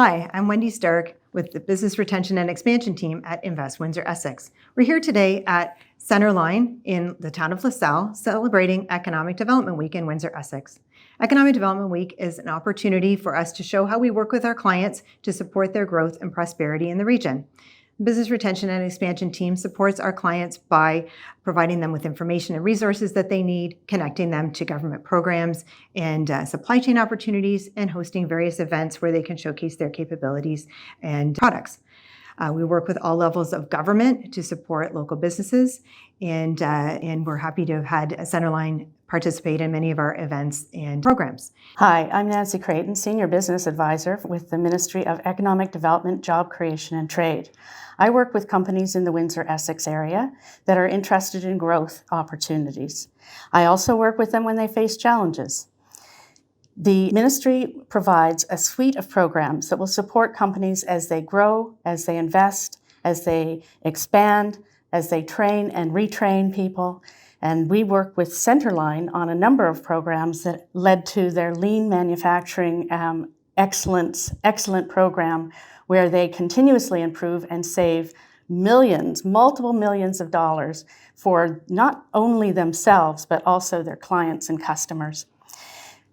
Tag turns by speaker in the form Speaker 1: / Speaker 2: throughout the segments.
Speaker 1: Hi, I'm Wendy Stark with the Business Retention and Expansion team at Invest Windsor-Essex. We're here today at CenterLine in the town of LaSalle, celebrating Economic Development Week in Windsor-Essex. Economic Development Week is an opportunity for us to show how we work with our clients to support their growth and prosperity in the region. Business Retention and Expansion team supports our clients by providing them with information and resources that they need, connecting them to government programs and supply chain opportunities, and hosting various events where they can showcase their capabilities and products. We work with all levels of government to support local businesses, and we're happy to have had CenterLine participate in many of our events and programs.
Speaker 2: Hi, I'm Nancy Creighton, Senior Business Advisor with the Ministry of Economic Development, Job Creation and Trade. I work with companies in the Windsor-Essex area that are interested in growth opportunities. I also work with them when they face challenges. The ministry provides a suite of programs that will support companies as they grow, as they invest, as they expand, as they train and retrain people. And we work with CenterLine on a number of programs that led to their lean manufacturing excellent program, where they continuously improve and save millions, multiple millions of dollars for not only themselves, but also their clients and customers.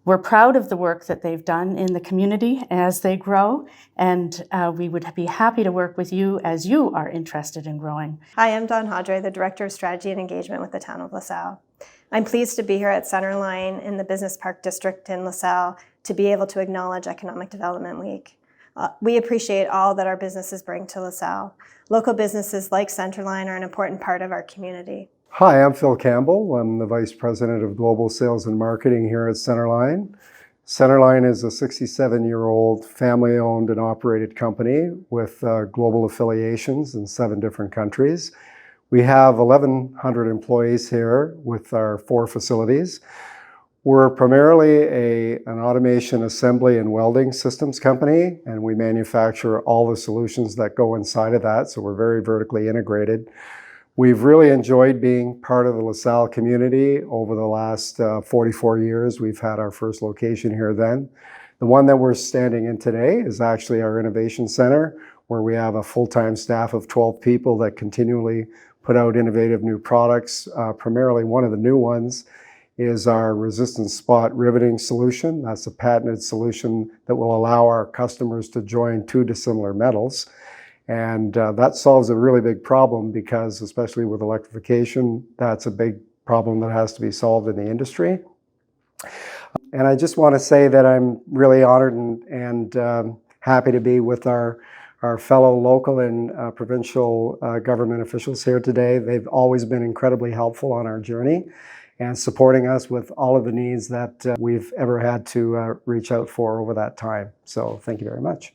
Speaker 2: We're proud of the work that they've done in the community as they grow, and we would be happy to work with you as you are interested in growing.
Speaker 3: Hi, I'm Dawn Hodre, the Director of Strategy and Engagement with the Town of LaSalle. I'm pleased to be here at CenterLine in the Business Park District in LaSalle to be able to acknowledge Economic Development Week. We appreciate all that our businesses bring to LaSalle. Local businesses like CenterLine are an important part of our community.
Speaker 4: Hi, I'm Phil Campbell. I'm the Vice President of Global Sales and Marketing here at CenterLine. CenterLine is a 67-year-old family-owned and operated company with global affiliations in 7 different countries. We have 1,100 employees here with our 4 facilities. We're primarily an automation, assembly, and welding systems company, and we manufacture all the solutions that go inside of that, so we're very vertically integrated. We've really enjoyed being part of the LaSalle community over the last 44 years. We've had our first location here then. The one that we're standing in today is actually our Innovation Center, where we have a full-time staff of 12 people that continually put out innovative new products. Primarily one of the new ones is our resistant spot riveting solution. That's a patented solution that will allow our customers to join 2 dissimilar metals. And that solves a really big problem because, especially with electrification, that's a big problem that has to be solved in the industry. And I just want to say that I'm really honored and happy to be with our fellow local and provincial government officials here today. They've always been incredibly helpful on our journey and supporting us with all of the needs that we've ever had to reach out for over that time. So thank you very much.